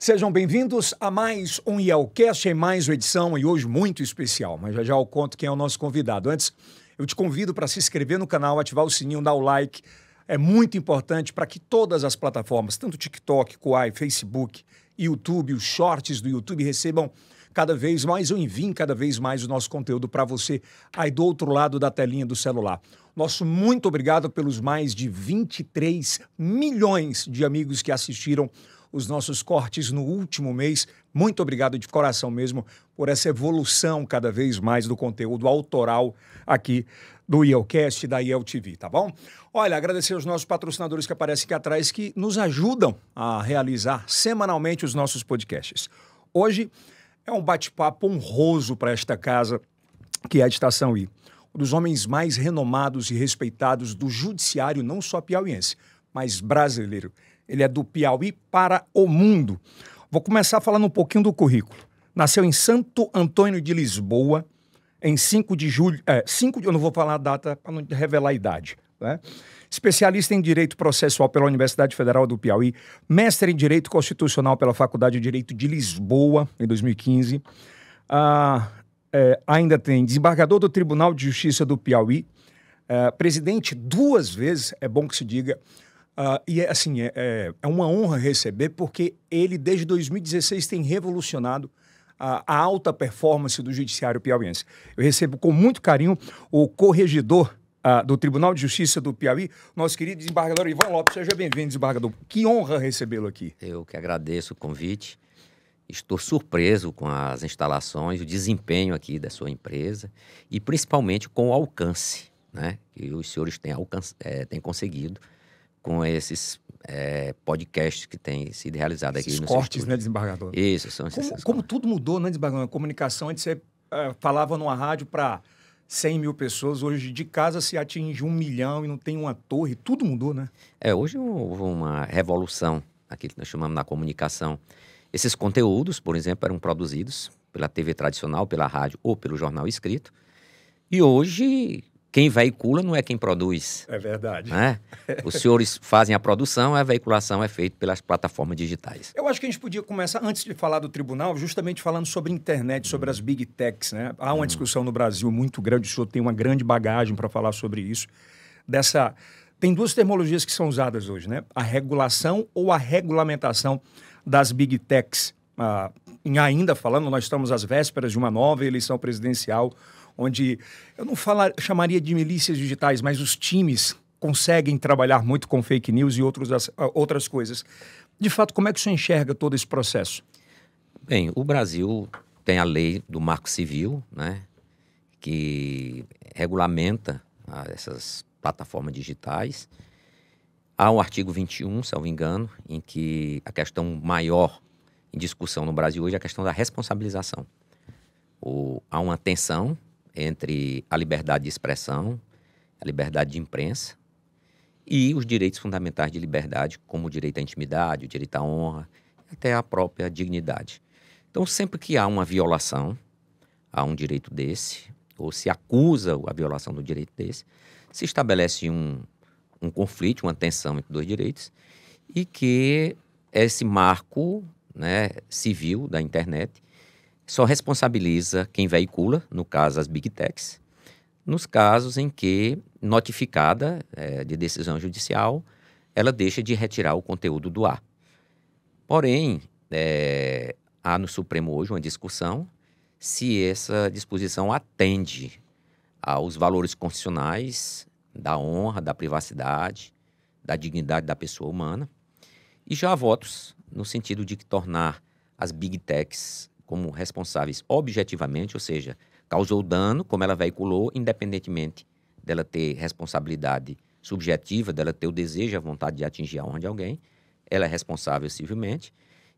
Sejam bem-vindos a mais um IELcast, em mais uma edição, e hoje muito especial, mas já eu conto quem é o nosso convidado. Antes, eu te convido para se inscrever no canal, ativar o sininho, dar o like. É muito importante para que todas as plataformas, tanto TikTok, Quai, Facebook, YouTube, os shorts do YouTube recebam cada vez mais, ou enviem cada vez mais o nosso conteúdo para você aí do outro lado da telinha do celular. Nosso muito obrigado pelos mais de 23 milhões de amigos que assistiram os nossos cortes no último mês. Muito obrigado de coração mesmo por essa evolução cada vez mais do conteúdo autoral aqui do IELcast e da IEL TV, tá bom? Olha, agradecer aos nossos patrocinadores que aparecem aqui atrás que nos ajudam a realizar semanalmente os nossos podcasts. Hoje é um bate-papo honroso para esta casa, que é a Estação I. Um dos homens mais renomados e respeitados do judiciário, não só piauiense, mas brasileiro. Ele é do Piauí para o mundo. Vou começar falando um pouquinho do currículo. Nasceu em Santo Antônio de Lisboa, em 5 de julho... eu não vou falar a data para não revelar a idade, né? Especialista em Direito Processual pela Universidade Federal do Piauí, mestre em Direito Constitucional pela Faculdade de Direito de Lisboa, em 2015. Ainda tem desembargador do Tribunal de Justiça do Piauí, presidente 2 vezes, é bom que se diga. E é uma honra receber, porque ele, desde 2016, tem revolucionado a alta performance do judiciário piauiense. Eu recebo com muito carinho o corregedor do Tribunal de Justiça do Piauí, nosso querido desembargador Ivan Lopes. Seja bem-vindo, desembargador. Que honra recebê-lo aqui. Eu que agradeço o convite. Estou surpreso com as instalações, o desempenho aqui da sua empresa e principalmente com o alcance, né, que os senhores têm conseguido com esses podcasts que têm sido realizados aqui esses no cortes, né, desembargador? Isso, são esses. Como tudo mudou, né, desembargador? A comunicação, antes você falava numa rádio para 100 mil pessoas, hoje de casa se atinge 1 milhão e não tem uma torre, tudo mudou, né? Hoje houve uma revolução, aquilo que nós chamamos na comunicação. Esses conteúdos, por exemplo, eram produzidos pela TV tradicional, pela rádio ou pelo jornal escrito. E hoje, quem veicula não é quem produz. É verdade. Né? Os senhores fazem a produção, a veiculação é feita pelas plataformas digitais. Eu acho que a gente podia começar, antes de falar do tribunal, justamente falando sobre internet, sobre as big techs, né? Há uma discussão no Brasil muito grande, o senhor tem uma grande bagagem para falar sobre isso. Tem 2 terminologias que são usadas hoje, né? A regulação ou a regulamentação das big techs. Ainda falando, nós estamos às vésperas de uma nova eleição presidencial, onde eu não chamaria de milícias digitais, mas os times conseguem trabalhar muito com fake news e outras coisas. De fato, como é que o senhor enxerga todo esse processo? Bem, o Brasil tem a lei do Marco Civil, né, que regulamenta essas plataformas digitais. Há um artigo 21, se eu não me engano, em que a questão maior em discussão no Brasil hoje é a questão da responsabilização. Há uma tensão entre a liberdade de expressão, a liberdade de imprensa e os direitos fundamentais de liberdade, como o direito à intimidade, o direito à honra, até a própria dignidade. Então, sempre que há uma violação a um direito desse, ou se acusa a violação do direito desse, se estabelece um conflito, uma tensão entre 2 direitos, e que esse marco, né, civil da internet só responsabiliza quem veicula, no caso as big techs, nos casos em que, notificada de decisão judicial, ela deixa de retirar o conteúdo do ar. Porém, há no Supremo hoje uma discussão se essa disposição atende aos valores constitucionais da honra, da privacidade, da dignidade da pessoa humana. E já há votos no sentido de tornar as big techs como responsáveis objetivamente, ou seja, causou dano, como ela veiculou, independentemente dela ter responsabilidade subjetiva, dela ter o desejo, a vontade de atingir a honra de alguém, ela é responsável civilmente.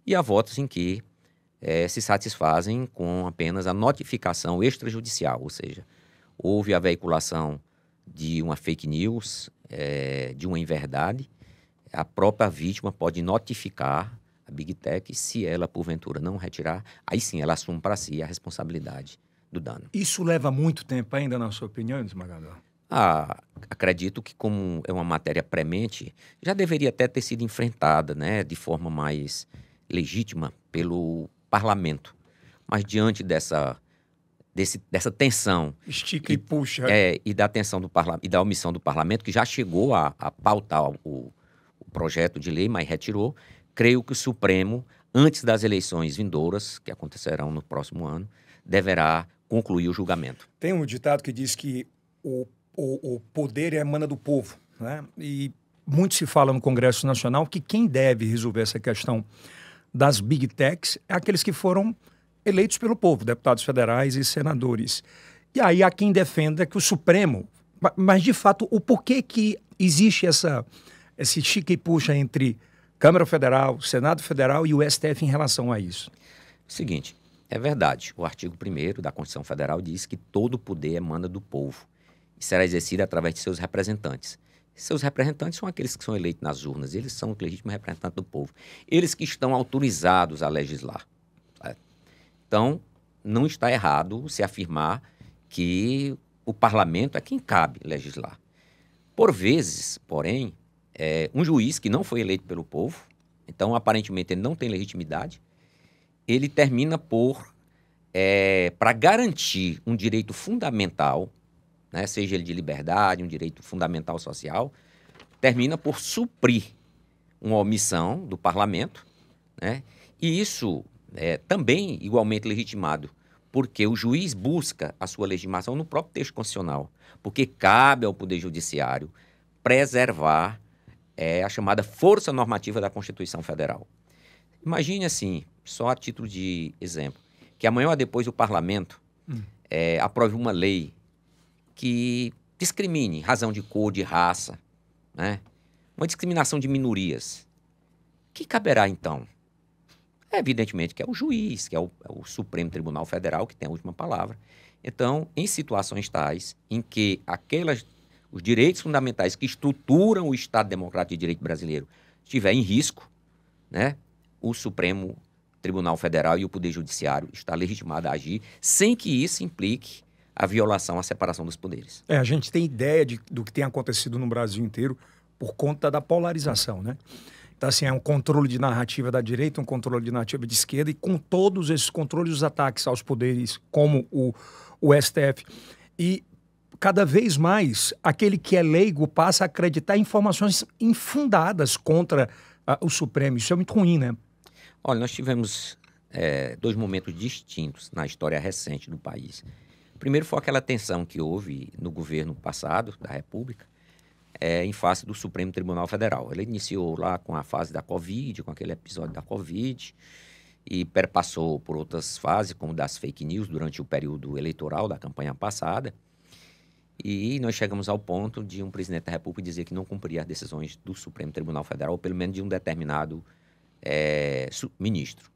E há votos em que se satisfazem com apenas a notificação extrajudicial, ou seja, houve a veiculação de uma fake news, de uma inverdade, a própria vítima pode notificar a Big Tech, se ela, porventura, não retirar, aí sim ela assume para si a responsabilidade do dano. Isso leva muito tempo ainda, na sua opinião, desembargador? Acredito que, como é uma matéria premente, já deveria até ter sido enfrentada, né, de forma mais legítima pelo parlamento. Mas diante dessa tensão Estica e puxa. e da tensão e da omissão do parlamento, que já chegou a pautar o projeto de lei, mas retirou, creio que o Supremo, antes das eleições vindouras, que acontecerão no próximo ano, deverá concluir o julgamento. Tem um ditado que diz que o poder emana do povo, né? E muito se fala no Congresso Nacional que quem deve resolver essa questão das big techs é aqueles que foram eleitos pelo povo, deputados federais e senadores. E aí há quem defenda que o Supremo... Mas, de fato, o porquê que existe esse chica e puxa entre Câmara Federal, Senado Federal e o STF em relação a isso? Seguinte, é verdade. O artigo 1º da Constituição Federal diz que todo poder emana do povo e será exercido através de seus representantes. Seus representantes são aqueles que são eleitos nas urnas. Eles são o legítimo representante do povo. Eles que estão autorizados a legislar. Certo? Então, não está errado se afirmar que o parlamento é quem cabe legislar. Por vezes, porém, um juiz que não foi eleito pelo povo, então aparentemente ele não tem legitimidade, ele termina para garantir um direito fundamental, né, seja ele de liberdade, um direito fundamental social, termina por suprir uma omissão do parlamento, né, e isso é também igualmente legitimado, porque o juiz busca a sua legitimação no próprio texto constitucional, porque cabe ao Poder Judiciário preservar a chamada força normativa da Constituição Federal. Imagine assim, só a título de exemplo, que amanhã ou depois o parlamento aprove uma lei que discrimine razão de cor, de raça, né? Uma discriminação de minorias. Que caberá, então? Evidentemente que é o juiz, que é o Supremo Tribunal Federal, que tem a última palavra. Então, em situações tais em que os direitos fundamentais que estruturam o Estado Democrático de Direito brasileiro estiver em risco, né, o Supremo Tribunal Federal e o Poder Judiciário está legitimado a agir sem que isso implique a violação à separação dos poderes. A gente tem ideia do que tem acontecido no Brasil inteiro por conta da polarização, né? Então, assim, é um controle de narrativa da direita, um controle de narrativa de esquerda, e com todos esses controles, os ataques aos poderes, como o STF. E cada vez mais, aquele que é leigo passa a acreditar em informações infundadas contra o Supremo. Isso é muito ruim, né? Olha, nós tivemos 2 momentos distintos na história recente do país. Primeiro foi aquela tensão que houve no governo passado da República, em face do Supremo Tribunal Federal. Ele iniciou lá com a fase da Covid, com aquele episódio da Covid, e perpassou por outras fases, como das fake news, durante o período eleitoral da campanha passada. E nós chegamos ao ponto de um presidente da República dizer que não cumpria as decisões do Supremo Tribunal Federal, ou pelo menos de um determinado ministro.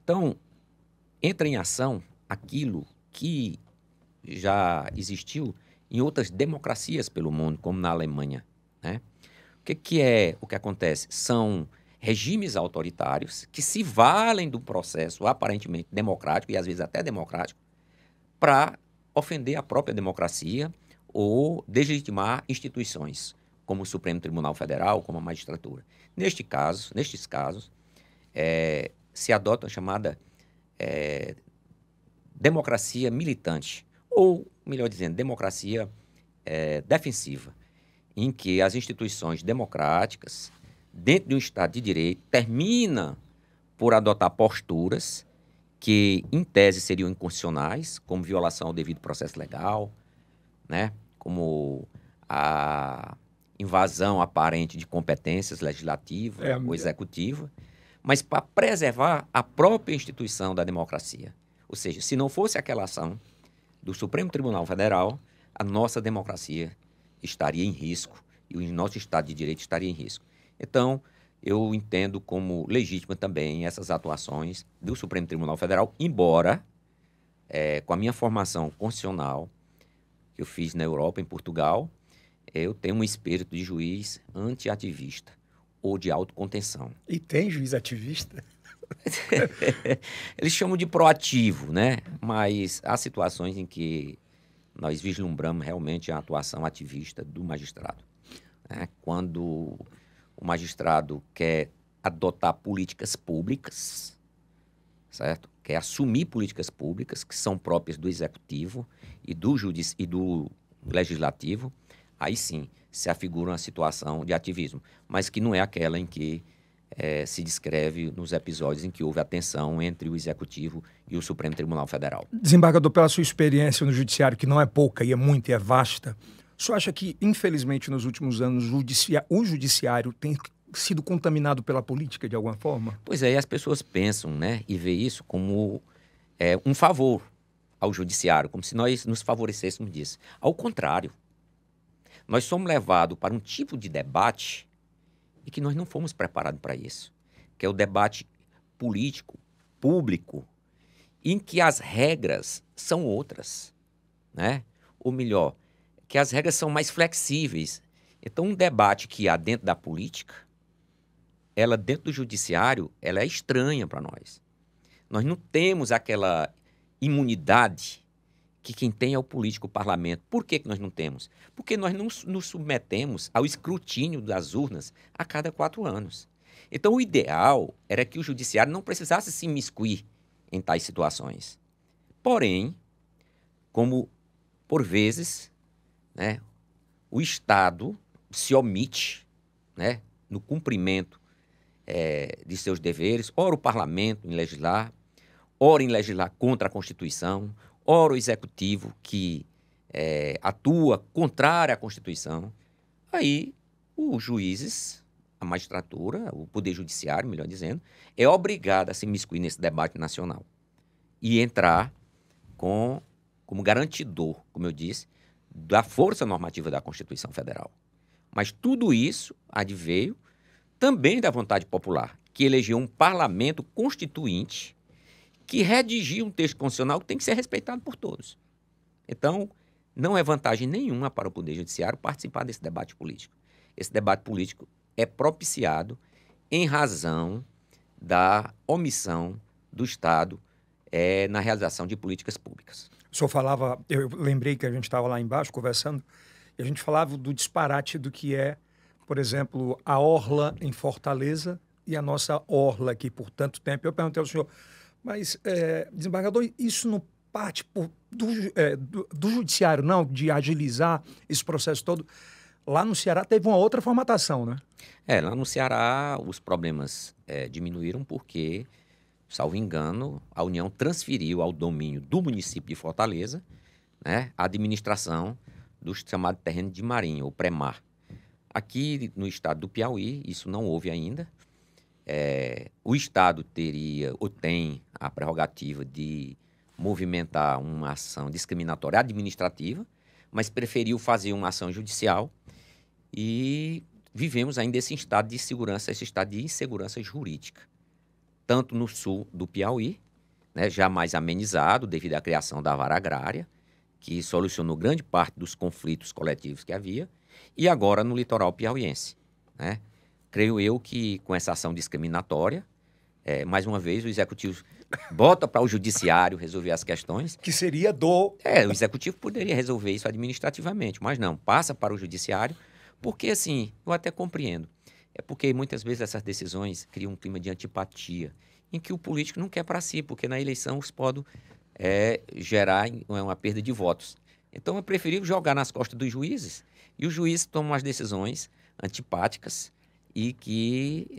Então, entra em ação aquilo que já existiu em outras democracias pelo mundo, como na Alemanha, né? O que acontece? São regimes autoritários que se valem do processo aparentemente democrático, e às vezes até democrático, para ofender a própria democracia ou deslegitimar instituições, como o Supremo Tribunal Federal, como a magistratura. Nestes casos, se adota a chamada democracia militante, ou, melhor dizendo, democracia defensiva, em que as instituições democráticas, dentro de um Estado de Direito, terminam por adotar posturas que, em tese, seriam inconstitucionais, como violação ao devido processo legal, né? Como a invasão aparente de competências legislativa ou executiva, mas para preservar a própria instituição da democracia. Ou seja, se não fosse aquela ação do Supremo Tribunal Federal, a nossa democracia estaria em risco e o nosso Estado de Direito estaria em risco. Então, eu entendo como legítima também essas atuações do Supremo Tribunal Federal, embora, com a minha formação constitucional, que eu fiz na Europa, em Portugal, eu tenho um espírito de juiz anti-ativista ou de autocontenção. E tem juiz ativista? Eles chamam de proativo, né? Mas há situações em que nós vislumbramos realmente a atuação ativista do magistrado, né? Quando o magistrado quer adotar políticas públicas, certo? Quer assumir políticas públicas que são próprias do Executivo e do Legislativo, aí sim se afigura uma situação de ativismo, mas que não é aquela em que se descreve nos episódios em que houve a tensão entre o Executivo e o Supremo Tribunal Federal. Desembargador, pela sua experiência no Judiciário, que não é pouca e é muita e é vasta, o senhor acha que, infelizmente, nos últimos anos, o Judiciário tem sido contaminado pela política de alguma forma? Pois é, e as pessoas pensam, né, e vê isso como um favor ao Judiciário, como se nós nos favorecêssemos disso. Ao contrário, nós somos levados para um tipo de debate e que nós não fomos preparados para isso, que é o debate político, público, em que as regras são outras, né? Ou melhor, que as regras são mais flexíveis. Então, um debate que há dentro da política, ela dentro do judiciário, ela é estranha para nós. Nós não temos aquela imunidade que quem tem é o político, o parlamento. Por que nós não temos? Porque nós não nos submetemos ao escrutínio das urnas a cada 4 anos. Então, o ideal era que o judiciário não precisasse se imiscuir em tais situações. Porém, como por vezes, né, o Estado se omite, né, no cumprimento de seus deveres, ora o parlamento em legislar, ora em legislar contra a Constituição, ora o Executivo que atua contrário à Constituição, aí os juízes, a magistratura, o Poder Judiciário, melhor dizendo, é obrigado a se imiscuir nesse debate nacional e entrar como garantidor, como eu disse, da força normativa da Constituição Federal. Mas tudo isso adveio também da vontade popular, que elegeu um parlamento constituinte que redigiu um texto constitucional que tem que ser respeitado por todos. Então, não é vantagem nenhuma para o Poder Judiciário participar desse debate político. Esse debate político é propiciado em razão da omissão do Estado na realização de políticas públicas. O senhor falava, eu lembrei que a gente estava lá embaixo conversando, e a gente falava do disparate do que é, por exemplo, a orla em Fortaleza e a nossa orla aqui por tanto tempo. Eu perguntei ao senhor, mas, desembargador, isso não parte do judiciário, não, de agilizar esse processo todo? Lá no Ceará teve uma outra formatação, né? Lá no Ceará os problemas diminuíram porque, salvo engano, a União transferiu ao domínio do município de Fortaleza, né, a administração do chamado terreno de marinho, ou pré-mar. Aqui no estado do Piauí, isso não houve ainda. O Estado teria ou tem a prerrogativa de movimentar uma ação discriminatória administrativa, mas preferiu fazer uma ação judicial e vivemos ainda esse estado de insegurança, esse estado de insegurança jurídica, tanto no sul do Piauí, né, já mais amenizado devido à criação da vara agrária, que solucionou grande parte dos conflitos coletivos que havia, e agora no litoral piauiense, né? Creio eu que com essa ação discriminatória, mais uma vez, o Executivo bota para o Judiciário resolver as questões. Que seria o Executivo poderia resolver isso administrativamente, mas não, passa para o Judiciário, porque assim, eu até compreendo. É porque muitas vezes essas decisões criam um clima de antipatia, em que o político não quer para si, porque na eleição isso pode gerar uma perda de votos. Então é preferível jogar nas costas dos juízes, e os juízes tomam as decisões antipáticas e que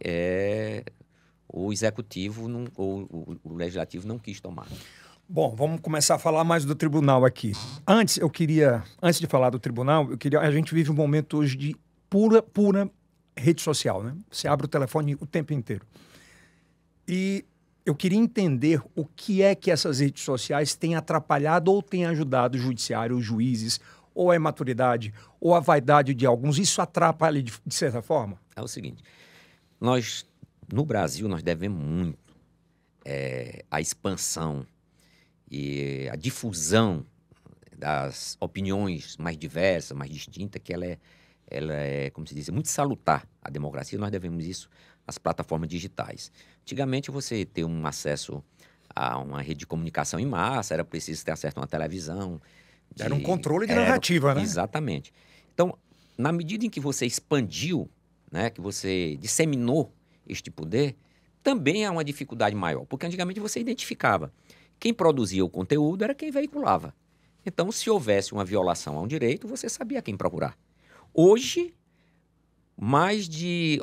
o Executivo ou o Legislativo não quis tomar. Bom, vamos começar a falar mais do tribunal aqui. Antes de falar do tribunal, a gente vive um momento hoje de pura rede social, né? Você abre o telefone o tempo inteiro. E eu queria entender o que é que essas redes sociais têm atrapalhado ou têm ajudado o judiciário, os juízes, ou a imaturidade, ou a vaidade de alguns. Isso atrapalha de certa forma? É o seguinte, no Brasil, nós devemos muito à expansão e à difusão das opiniões mais diversas, mais distintas, que ela é, como se diz, muito salutar à democracia. Nós devemos isso às plataformas digitais. Antigamente, você ter um acesso a uma rede de comunicação em massa, era preciso ter acesso a uma televisão. Era um controle de narrativa, né? Exatamente. Então, na medida em que você expandiu, né, que você disseminou este poder, também há uma dificuldade maior, porque antigamente você identificava. Quem produzia o conteúdo era quem veiculava. Então, se houvesse uma violação a um direito, você sabia quem procurar. Hoje,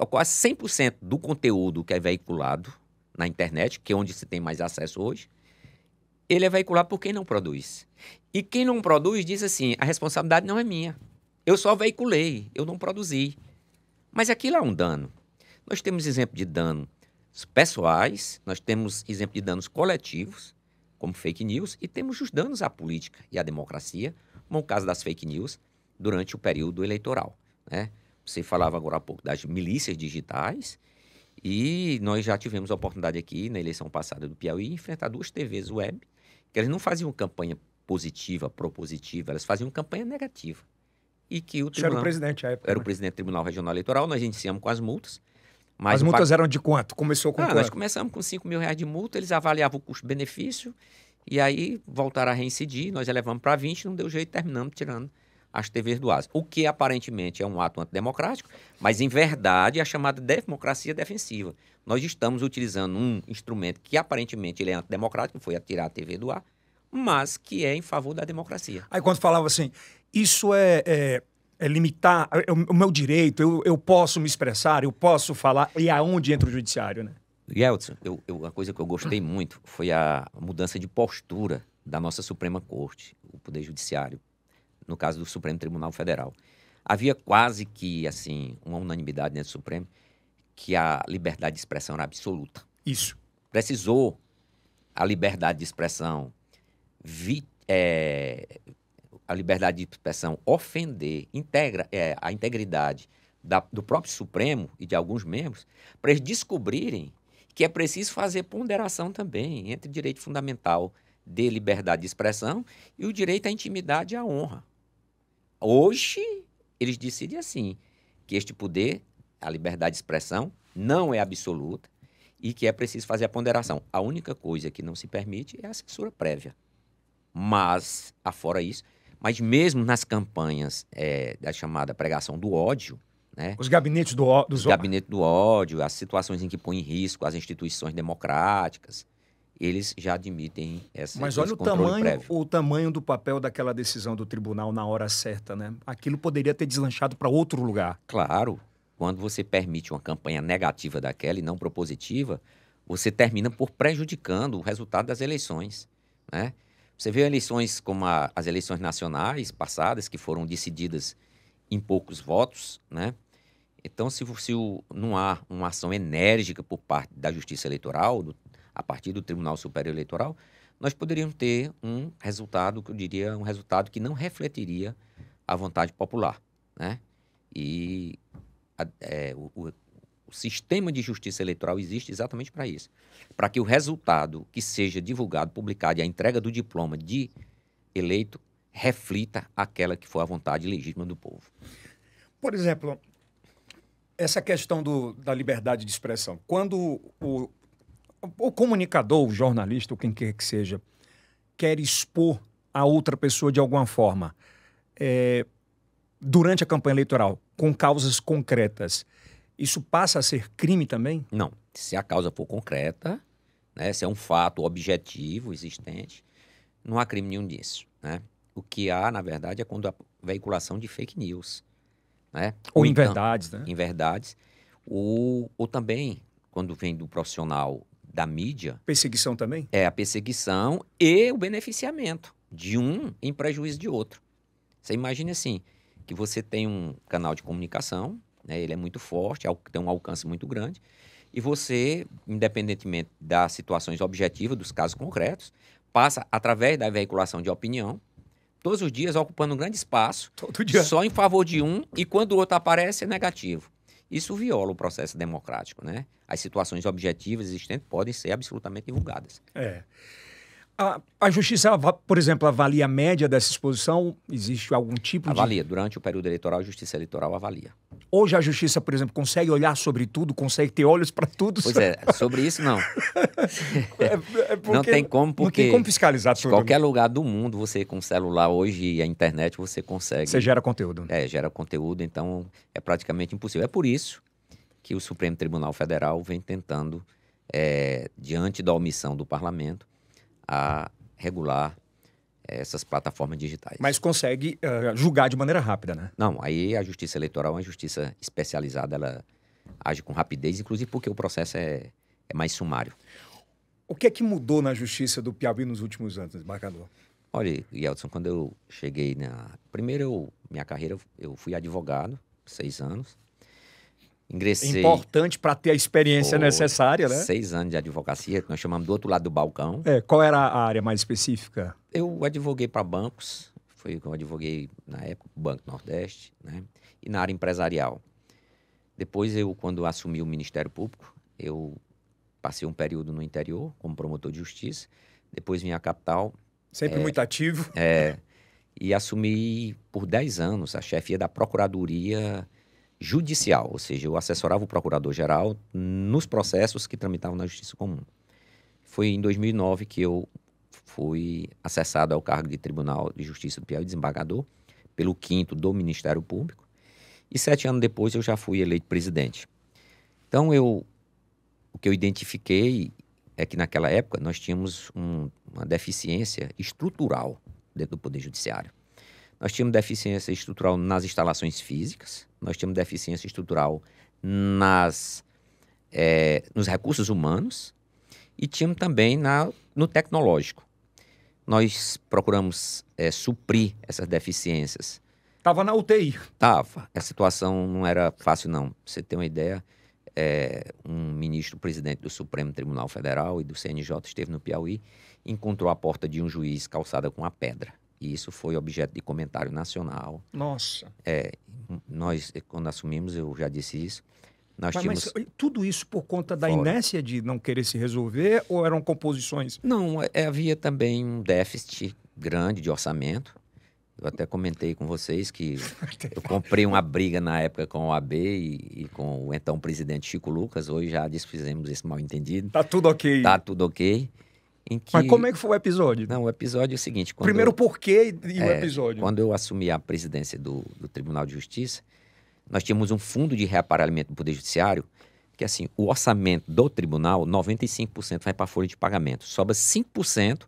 quase 100% do conteúdo que é veiculado na internet, que é onde se tem mais acesso hoje, ele é veiculado por quem não produz. E quem não produz diz assim, a responsabilidade não é minha. Eu só veiculei, eu não produzi. Mas aquilo é um dano. Nós temos exemplo de danos pessoais, nós temos exemplo de danos coletivos, como fake news, e temos os danos à política e à democracia, como o caso das fake news, durante o período eleitoral, né? Você falava agora há pouco das milícias digitais, e nós já tivemos a oportunidade aqui, na eleição passada do Piauí, de enfrentar 2 TVs web, que elas não faziam campanha positiva, propositiva, elas faziam campanha negativa. E que o tribunal... Era o presidente à época. Era o presidente do Tribunal Regional Eleitoral, nós iniciamos com as multas. Mas as multas eram de quanto? Começou com quanto? Nós começamos com R$5.000 de multa, eles avaliavam o custo-benefício, e aí voltaram a reincidir, nós elevamos para 20, não deu jeito, terminamos tirando as TVs do ar. O que aparentemente é um ato antidemocrático, mas em verdade é a chamada democracia defensiva. Nós estamos utilizando um instrumento que aparentemente ele é antidemocrático, que foi tirar a TV do ar, mas que é em favor da democracia. Aí quando falava assim, isso é limitar o meu direito, eu posso me expressar, eu posso falar, e aonde entra o judiciário, né? Yeltsin, uma coisa que eu gostei muito foi a mudança de postura da nossa Suprema Corte, o Poder Judiciário, no caso do Supremo Tribunal Federal. Havia quase que, assim, uma unanimidade dentro do Supremo que a liberdade de expressão era absoluta. Isso. Precisou a liberdade de expressão, a liberdade de expressão ofender a integridade do próprio Supremo e de alguns membros, para eles descobrirem que é preciso fazer ponderação também entre o direito fundamental de liberdade de expressão e o direito à intimidade e à honra. Hoje, eles decidem assim, que este poder, a liberdade de expressão, não é absoluta e que é preciso fazer a ponderação. A única coisa que não se permite é a censura prévia. Mas, afora isso, mas mesmo nas campanhas da chamada pregação do ódio, né? Os gabinetes Os gabinetes do ódio, as situações em que põem em risco as instituições democráticas, eles já admitem esse controle prévio. Mas olha o tamanho do papel daquela decisão do tribunal na hora certa, né? Aquilo poderia ter deslanchado para outro lugar. Claro, quando você permite uma campanha negativa daquela e não propositiva, você termina por prejudicando o resultado das eleições, né? Você vê eleições como as eleições nacionais passadas, que foram decididas em poucos votos, né? Então, se não há uma ação enérgica por parte da Justiça Eleitoral, a partir do Tribunal Superior Eleitoral, nós poderíamos ter um resultado, que eu diria, um resultado que não refletiria a vontade popular, né? E o sistema de justiça eleitoral existe exatamente para isso, para que o resultado que seja divulgado, publicado e a entrega do diploma de eleito reflita aquela que for a vontade legítima do povo. Por exemplo, essa questão da liberdade de expressão. Quando o comunicador, o jornalista, ou quem quer que seja, quer expor a outra pessoa de alguma forma, durante a campanha eleitoral, com causas concretas, isso passa a ser crime também? Não. Se a causa for concreta, né, se é um fato objetivo, existente, não há crime nenhum disso, né? O que há, na verdade, é quando a veiculação de fake news, né? Ou inverdades, né? Inverdades. Ou também, quando vem do profissional da mídia... Perseguição também? É a perseguição e o beneficiamento de um em prejuízo de outro. Você imagina assim, que você tem um canal de comunicação, né, ele é muito forte, tem um alcance muito grande, e você, independentemente das situações objetivas, dos casos concretos, passa, através da veiculação de opinião, todos os dias ocupando um grande espaço, todo dia, só em favor de um, e quando o outro aparece é negativo. Isso viola o processo democrático, né? As situações objetivas existentes podem ser absolutamente divulgadas. A justiça, por exemplo, avalia a média dessa exposição? Existe algum tipo Avalia. Durante o período eleitoral, a Justiça Eleitoral avalia. Hoje a justiça, por exemplo, consegue olhar sobre tudo, consegue ter olhos para tudo? Pois é, sobre isso não. Não tem como, porque não tem como fiscalizar tudo. Em qualquer lugar do mundo, você com o celular hoje e a internet, você consegue... Você gera conteúdo. Gera conteúdo, então é praticamente impossível. É por isso que o Supremo Tribunal Federal vem tentando, diante da omissão do parlamento, a regular essas plataformas digitais. Mas consegue julgar de maneira rápida, né? Não, aí a Justiça Eleitoral é uma justiça especializada, ela age com rapidez, inclusive porque o processo é mais sumário. O que é que mudou na Justiça do Piauí nos últimos anos, desembargador? Olha, Yeltsin, quando eu cheguei Primeiro, minha carreira, eu fui advogado, 6 anos. Ingressei... Importante para ter a experiência necessária, né? 6 anos de advocacia, que nós chamamos do outro lado do balcão. Qual era a área mais específica? Eu advoguei para bancos, foi o que eu advoguei na época, o Banco Nordeste, né? E na área empresarial. Depois, quando assumi o Ministério Público, eu passei um período no interior, como promotor de justiça. Depois vim à capital. Sempre muito ativo. E assumi por 10 anos a chefia da Procuradoria Judicial, ou seja, eu assessorava o Procurador-Geral nos processos que tramitavam na Justiça Comum. Foi em 2009 que eu fui acessado ao cargo de Tribunal de Justiça do Piauí, desembargador, pelo 5º do Ministério Público, e 7 anos depois eu já fui eleito presidente. Então, o que eu identifiquei é que naquela época nós tínhamos uma deficiência estrutural dentro do Poder Judiciário. Nós tínhamos deficiência estrutural nas instalações físicas, nós tínhamos deficiência estrutural nos recursos humanos e tínhamos também no tecnológico. Nós procuramos suprir essas deficiências. Estava na UTI. Estava. A situação não era fácil, não. Pra você ter uma ideia, um ministro-presidente do Supremo Tribunal Federal e do CNJ esteve no Piauí e encontrou a porta de um juiz calçada com uma pedra. E isso foi objeto de comentário nacional. Nossa. Nós, quando assumimos, eu já disse isso, nós tínhamos... Mas tudo isso por conta da inércia de não querer se resolver ou eram composições? Não, havia também um déficit grande de orçamento. Eu até comentei com vocês que eu comprei uma briga na época com o OAB e com o então presidente Chico Lucas. Hoje já desfizemos esse mal-entendido. Tá tudo ok. Tá tudo ok. Mas como é que foi o episódio? Não, o episódio é o seguinte... Primeiro o porquê e o episódio. Quando eu assumi a presidência do Tribunal de Justiça, nós tínhamos um fundo de reaparelhamento do Poder Judiciário, que assim, o orçamento do tribunal, 95% vai para a folha de pagamento. Sobra 5%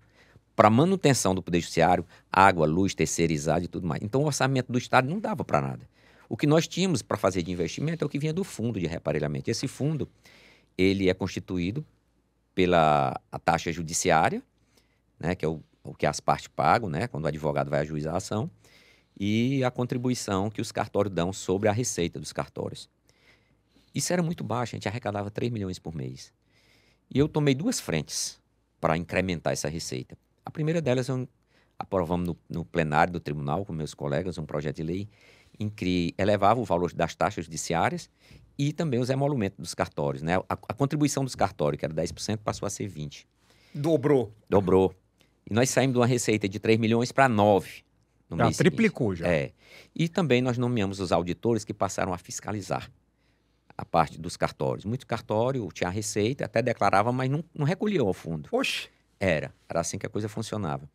para manutenção do Poder Judiciário, água, luz, terceirizado e tudo mais. Então, o orçamento do Estado não dava para nada. O que nós tínhamos para fazer de investimento é o que vinha do fundo de reaparelhamento. Esse fundo, ele é constituído pela taxa judiciária, né, que é o que as partes pagam, né, quando o advogado vai ajuizar a ação, e a contribuição que os cartórios dão sobre a receita dos cartórios. Isso era muito baixo, a gente arrecadava 3 milhões por mês. E eu tomei 2 frentes para incrementar essa receita. A primeira delas, aprovamos no plenário do tribunal com meus colegas um projeto de lei em que elevava o valor das taxas judiciárias e também os emolumentos dos cartórios, né? A contribuição dos cartórios, que era 10%, passou a ser 20%. Dobrou. E nós saímos de uma receita de 3 milhões para 9 no mês triplicou seguinte. Já. E também nós nomeamos os auditores que passaram a fiscalizar a parte dos cartórios. Muito cartório tinha a receita, até declarava, mas não recolhia ao fundo. Oxe! Era assim que a coisa funcionava.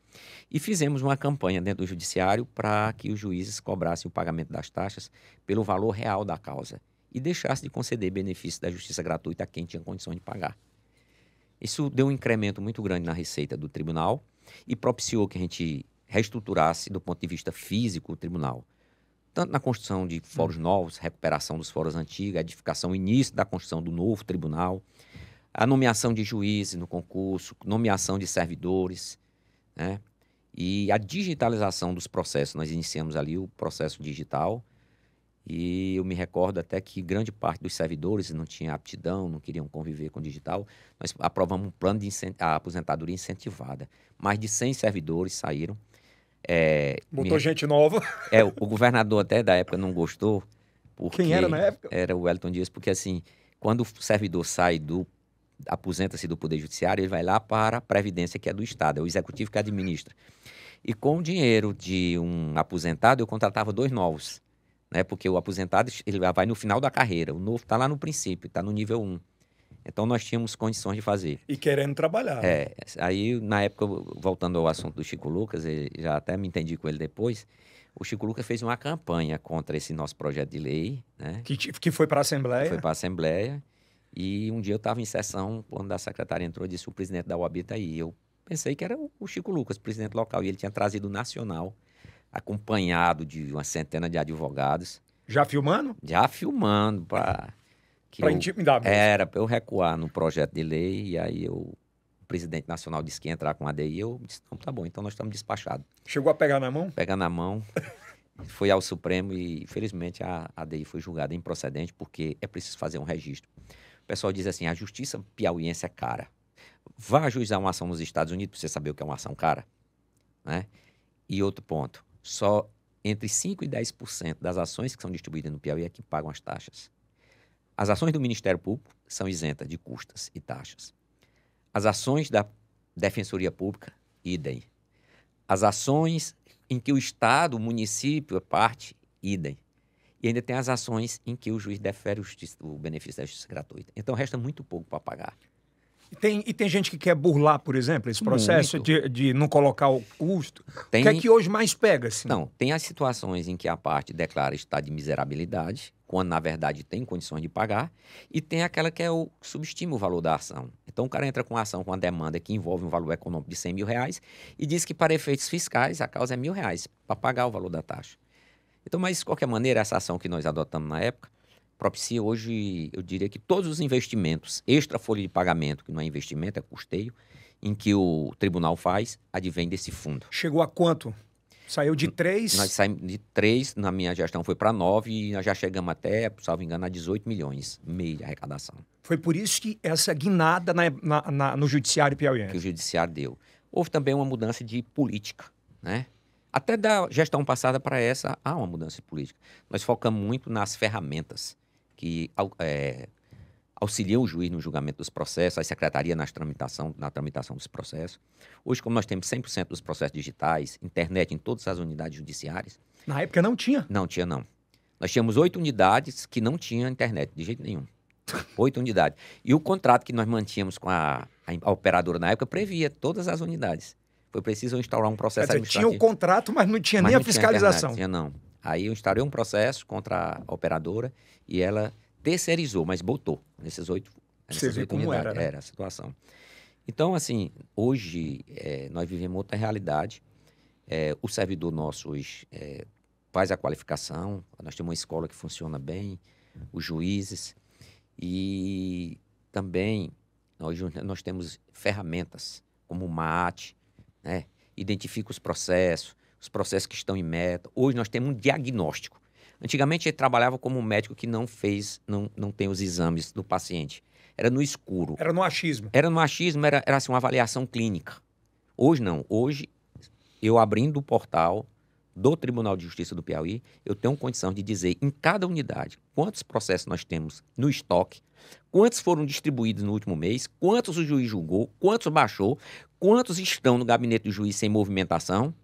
E fizemos uma campanha dentro do judiciário para que os juízes cobrassem o pagamento das taxas pelo valor real da causa e deixassem de conceder benefício da justiça gratuita a quem tinha condições de pagar. Isso deu um incremento muito grande na receita do tribunal e propiciou que a gente reestruturasse do ponto de vista físico o tribunal. Tanto na construção de fóruns novos, recuperação dos fóruns antigos, edificação, início da construção do novo tribunal, a nomeação de juízes no concurso, nomeação de servidores, né? E a digitalização dos processos. Nós iniciamos ali o processo digital e eu me recordo até que grande parte dos servidores não tinha aptidão, não queriam conviver com o digital. Nós aprovamos um plano de aposentadoria incentivada. Mais de 100 servidores saíram. Botou gente nova. O governador até da época não gostou. Quem era na época? Era o Wellington Dias, porque assim, quando o servidor aposenta-se do Poder Judiciário, ele vai lá para a Previdência, que é do Estado, é o Executivo que administra. E com o dinheiro de um aposentado, eu contratava 2 novos, né? Porque o aposentado ele vai no final da carreira, o novo está lá no princípio, está no nível 1. Então, nós tínhamos condições de fazer. E querendo trabalhar. Aí, na época, voltando ao assunto do Chico Lucas, já até me entendi com ele depois, O Chico Lucas fez uma campanha contra esse nosso projeto de lei, né? Que foi para a Assembleia. Foi para a Assembleia. E um dia eu estava em sessão, quando a secretária entrou e disse: o presidente da UAB está aí. Eu pensei que era o Chico Lucas, presidente local, e ele tinha trazido o nacional, acompanhado de uma centena de advogados. Já filmando? Já filmando para intimidar mesmo. Era para eu recuar no projeto de lei, e aí o presidente nacional disse que ia entrar com a ADI, e eu disse: não, tá bom, então nós estamos despachados. Chegou a pegar na mão? Pega na mão, foi ao Supremo e, felizmente, a ADI foi julgada improcedente, porque é preciso fazer um registro. O pessoal diz assim: a justiça piauiense é cara. Vá ajuizar uma ação nos Estados Unidos para você saber o que é uma ação cara, né? E outro ponto, só entre 5% e 10% das ações que são distribuídas no Piauí é que pagam as taxas. As ações do Ministério Público são isentas de custas e taxas. As ações da Defensoria Pública, idem. As ações em que o Estado, o município é parte, idem. E ainda tem as ações em que o juiz defere o benefício da justiça gratuita. Então, resta muito pouco para pagar. E tem gente que quer burlar, por exemplo, esse processo de não colocar o custo. O que é que hoje mais pega, assim? Não, tem as situações em que a parte declara estado de miserabilidade, quando, na verdade, tem condições de pagar, e tem aquela que é o subestima o valor da ação. Então, o cara entra com a ação com uma demanda que envolve um valor econômico de R$100 mil e diz que, para efeitos fiscais, a causa é R$1.000 para pagar o valor da taxa. Então, mas, de qualquer maneira, essa ação que nós adotamos na época propicia hoje, eu diria que todos os investimentos, extra folha de pagamento, que não é investimento, é custeio, em que o tribunal faz, advém desse fundo. Chegou a quanto? Saiu de 3? Nós saímos de 3, na minha gestão foi para 9, e nós já chegamos até, salvo engano, a 18 milhões e meio de arrecadação. Foi por isso que essa guinada no judiciário piauiense. Que o judiciário deu. Houve também uma mudança de política, né? Até da gestão passada para essa, há uma mudança de política. Nós focamos muito nas ferramentas que auxiliam o juiz no julgamento dos processos, a secretaria na tramitação dos processos. Hoje, como nós temos 100% dos processos digitais, internet em todas as unidades judiciárias... Na época não tinha? Não tinha, não. Nós tínhamos 8 unidades que não tinham internet, de jeito nenhum. 8 unidades. E o contrato que nós mantínhamos com a operadora na época previa todas as unidades. Foi preciso instaurar um processo administrativo. Tinha o contrato, mas não tinha nem a fiscalização. Tinha, não. Aí eu instaurei um processo contra a operadora e ela terceirizou, mas botou nessas 8 como unidades. Né? Era a situação. Então, assim, hoje nós vivemos outra realidade. O servidor nosso hoje faz a qualificação, nós temos uma escola que funciona bem, os juízes, e também nós temos ferramentas como o MAT, né? Identifica os processos que estão em meta. Hoje nós temos um diagnóstico. Antigamente ele trabalhava como um médico que não tem os exames do paciente. Era no escuro. Era no achismo. Era assim, uma avaliação clínica. Hoje não. Hoje, eu abrindo o portal do Tribunal de Justiça do Piauí, eu tenho condição de dizer em cada unidade quantos processos nós temos no estoque, quantos foram distribuídos no último mês, quantos o juiz julgou, quantos baixou, quantos estão no gabinete do juiz sem movimentação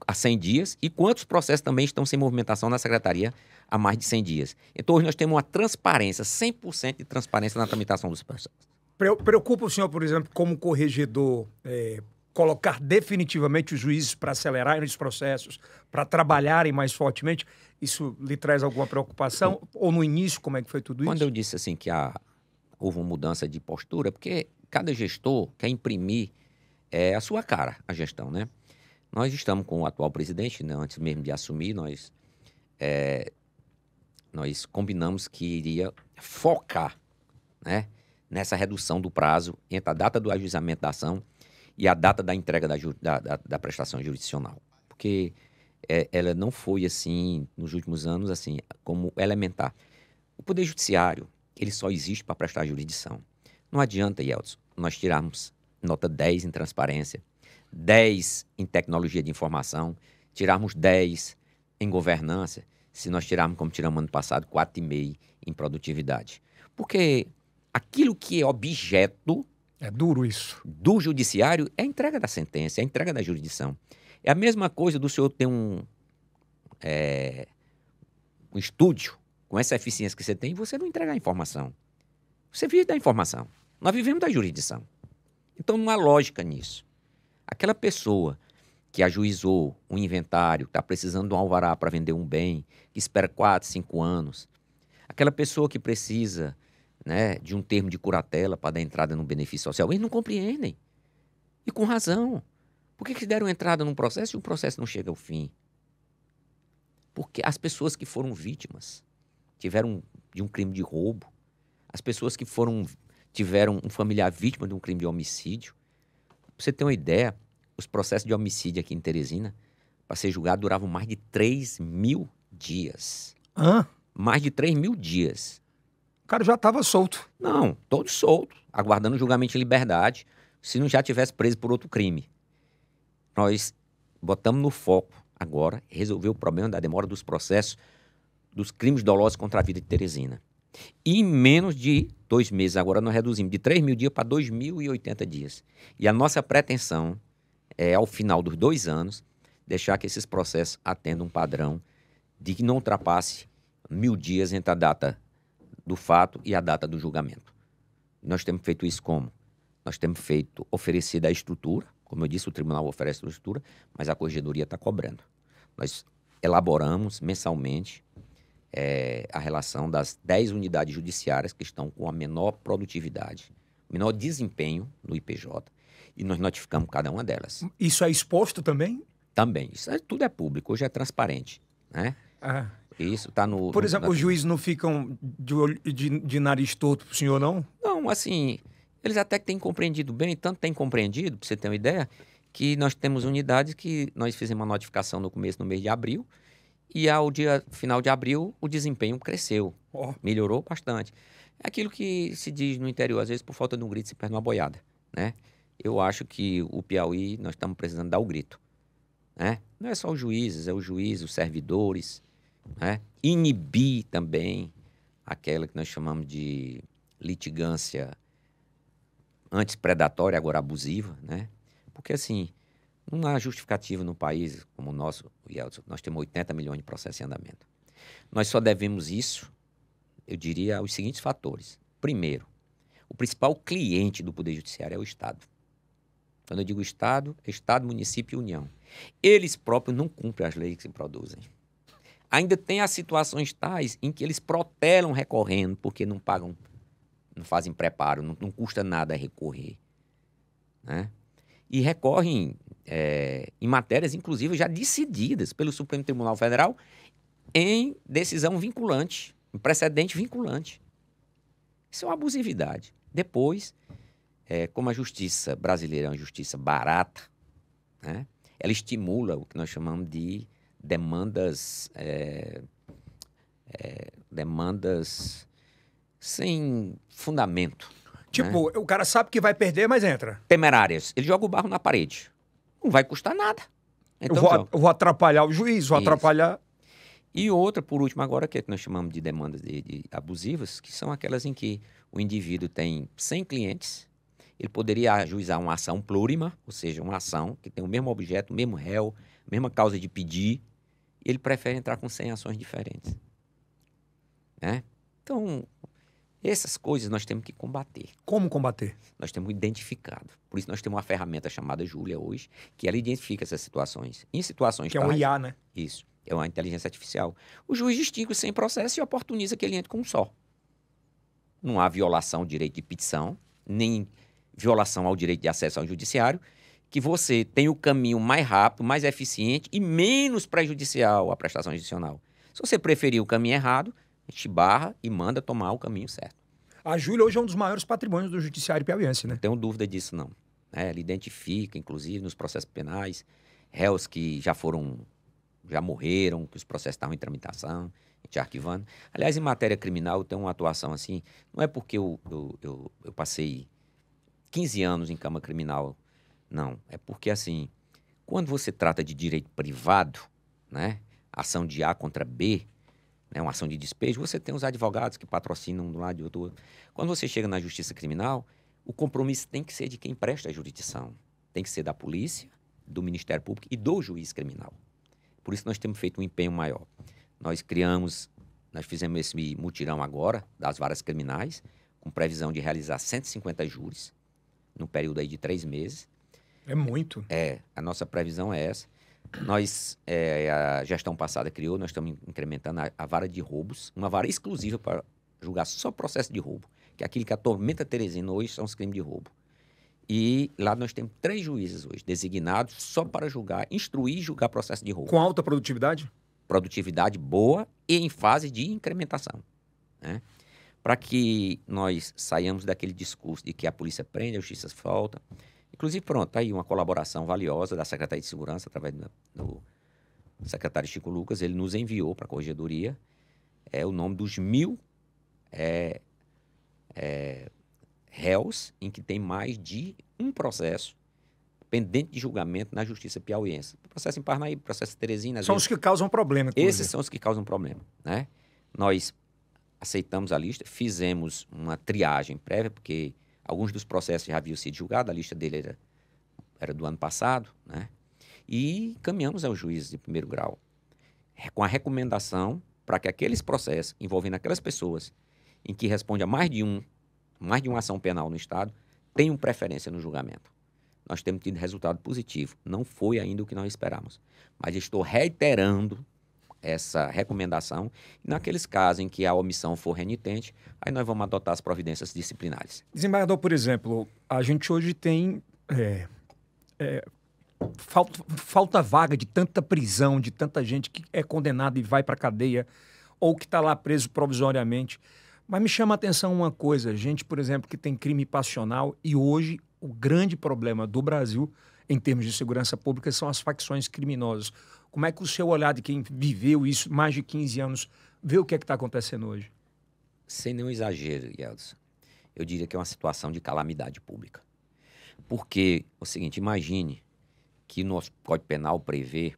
há 100 dias e quantos processos também estão sem movimentação na secretaria há mais de 100 dias. Então, hoje nós temos uma transparência, 100% de transparência na tramitação dos processos. Preocupa o senhor, por exemplo, como corregedor, colocar definitivamente os juízes para acelerarem os processos, para trabalharem mais fortemente? Isso lhe traz alguma preocupação? Ou no início, como é que foi tudo isso? Quando eu disse assim que houve uma mudança de postura, porque cada gestor quer imprimir a sua cara, a gestão, né? Nós estamos com o atual presidente, né? Antes mesmo de assumir, nós combinamos que iria focar, né, nessa redução do prazo entre a data do ajuizamento da ação e a data da entrega da prestação jurisdicional. Porque ela não foi assim, nos últimos anos, assim, como elementar. O Poder Judiciário, ele só existe para prestar jurisdição. Não adianta, Yeltsin, nós tirarmos nota 10 em transparência, 10 em tecnologia de informação, tirarmos 10 em governança, se nós tirarmos, como tiramos ano passado, 4,5 em produtividade. Porque aquilo que é objeto... É duro isso. Do judiciário é a entrega da sentença, é a entrega da jurisdição. É a mesma coisa do senhor ter um estúdio com essa eficiência que você tem e você não entregar a informação. Você vive da informação. Nós vivemos da jurisdição. Então não há lógica nisso. Aquela pessoa que ajuizou um inventário, está precisando de um alvará para vender um bem, que espera 4, 5 anos. Aquela pessoa que precisa, né, de um termo de curatela para dar entrada no benefício social, eles não compreendem. E com razão. Por que deram entrada num processo e o processo não chega ao fim? Porque as pessoas que foram vítimas tiveram de um crime de roubo, as pessoas que tiveram um familiar vítima de um crime de homicídio. Pra você ter uma ideia, os processos de homicídio aqui em Teresina, para ser julgado, duravam mais de 3.000 dias. Hã? Mais de 3.000 dias. O cara já estava solto. Não, todos soltos, aguardando julgamento em liberdade, se não já tivesse preso por outro crime. Nós botamos no foco agora resolver o problema da demora dos processos dos crimes dolosos contra a vida de Teresina. E em menos de 2 meses, agora nós reduzimos de 3.000 dias para 2.080 dias. E a nossa pretensão é, ao final dos 2 anos, deixar que esses processos atendam um padrão de que não ultrapasse 1.000 dias entre a data do fato e a data do julgamento. Nós temos feito isso como? Nós temos oferecido a estrutura, como eu disse, o tribunal oferece a estrutura, mas a corregedoria está cobrando. Nós elaboramos mensalmente a relação das 10 unidades judiciárias que estão com a menor produtividade, menor desempenho no IPJ, e nós notificamos cada uma delas. Isso é exposto também? Também. Tudo é público, hoje é transparente, né? Ah. Isso está no... Por exemplo, os juízes não ficam de nariz torto pro senhor, não? Não, assim, eles até que têm compreendido bem, tanto têm compreendido, para você ter uma ideia, que nós temos unidades que nós fizemos uma notificação no mês de abril, e ao final de abril o desempenho cresceu, melhorou bastante. É aquilo que se diz no interior, às vezes por falta de um grito se perde uma boiada, né? Eu acho que o Piauí, nós estamos precisando dar o grito, né? Não é só os juízes, é os juízes, os servidores, né? Inibir também aquela que nós chamamos de litigância antes predatória, agora abusiva, né? Porque, assim, não há justificativa no país como o nosso, nós temos 80 milhões de processos em andamento. Nós só devemos isso, eu diria, aos seguintes fatores. Primeiro, o principal cliente do Poder Judiciário é o Estado. Quando eu digo Estado, é Estado, município e União. Eles próprios não cumprem as leis que se produzem. Ainda tem as situações tais em que eles protelam recorrendo porque não pagam, não fazem preparo, não custa nada recorrer, né? E recorrem em matérias, inclusive, já decididas pelo Supremo Tribunal Federal em decisão vinculante, em precedente vinculante. Isso é uma abusividade. Depois, como a justiça brasileira é uma justiça barata, né, ela estimula o que nós chamamos de demandas sem fundamento. Tipo, né? O cara sabe que vai perder, mas entra. Temerárias. Ele joga o barro na parede. Não vai custar nada. Então, eu vou atrapalhar o juiz, vou atrapalhar... E outra, por último, agora, que nós chamamos de demandas de abusivas, que são aquelas em que o indivíduo tem 100 clientes, ele poderia ajuizar uma ação plurima, ou seja, uma ação que tem o mesmo objeto, o mesmo réu, a mesma causa de pedir, e ele prefere entrar com 100 ações diferentes. Né? Então, essas coisas nós temos que combater. Como combater? Nós temos identificado. Por isso nós temos uma ferramenta chamada Júlia hoje, que ela identifica essas situações. Em situações que é um IA, né? Isso. É uma inteligência artificial. O juiz distingue sem processo e oportuniza que ele entre com um só. Não há violação ao direito de petição, nem violação ao direito de acesso ao judiciário, que você tem o caminho mais rápido, mais eficiente e menos prejudicial à prestação judicial. Se você preferir o caminho errado, a gente barra e manda tomar o caminho certo. A Júlia hoje é um dos maiores patrimônios do judiciário piauiense, né? Não tenho dúvida disso, não. Ela identifica, inclusive, nos processos penais, réus que já morreram, que os processos estavam em tramitação, a gente arquivando. Aliás, em matéria criminal, eu tenho uma atuação assim, não é porque eu passei 15 anos em cama criminal, não. É porque, assim, quando você trata de direito privado, né, ação de A contra B, né, uma ação de despejo, você tem os advogados que patrocinam de um lado e do outro. Quando você chega na justiça criminal, o compromisso tem que ser de quem presta a jurisdição. Tem que ser da polícia, do Ministério Público e do juiz criminal. Por isso nós temos feito um empenho maior. Nós fizemos esse mutirão agora, das varas criminais, com previsão de realizar 150 júris, num período aí de 3 meses. É muito. A nossa previsão é essa. Nós, a gestão passada criou, nós estamos incrementando a vara de roubos, uma vara exclusiva para julgar só processo de roubo, que é aquilo que atormenta Teresina hoje são os crimes de roubo. E lá nós temos 3 juízes hoje, designados só para julgar, instruir e julgar processo de roubo. Com alta produtividade? Produtividade boa e em fase de incrementação, né? Para que nós saiamos daquele discurso de que a polícia prende, a justiça falta. Inclusive, pronto, tá aí uma colaboração valiosa da Secretaria de Segurança, através do secretário Chico Lucas. Ele nos enviou para a Corregedoria o nome dos 1.000 réus em que tem mais de um processo pendente de julgamento na Justiça piauiense. Processo em Parnaíba, processo em Teresina. São os que causam problema. Esses são os que causam problema, né? Nós aceitamos a lista, fizemos uma triagem prévia, porque alguns dos processos já haviam sido julgados, a lista dele era do ano passado, né? E caminhamos aos juízes de primeiro grau, com a recomendação para que aqueles processos envolvendo aquelas pessoas em que responde a mais de uma ação penal no Estado, tenham preferência no julgamento. Nós temos tido resultado positivo. Não foi ainda o que nós esperamos, mas estou reiterando essa recomendação. E naqueles casos em que a omissão for renitente, aí nós vamos adotar as providências disciplinares. Desembargador, por exemplo, a gente hoje tem falta vaga de tanta prisão, de tanta gente que é condenada e vai para a cadeia ou que está lá preso provisoriamente. Mas me chama a atenção uma coisa, gente, por exemplo, que tem crime passional e hoje o grande problema do Brasil, em termos de segurança pública, são as facções criminosas. Como é que o seu olhar de quem viveu isso mais de 15 anos vê o que é que está acontecendo hoje? Sem nenhum exagero, Yeltsin, eu diria que é uma situação de calamidade pública. Porque, é o seguinte, imagine que nosso Código Penal prevê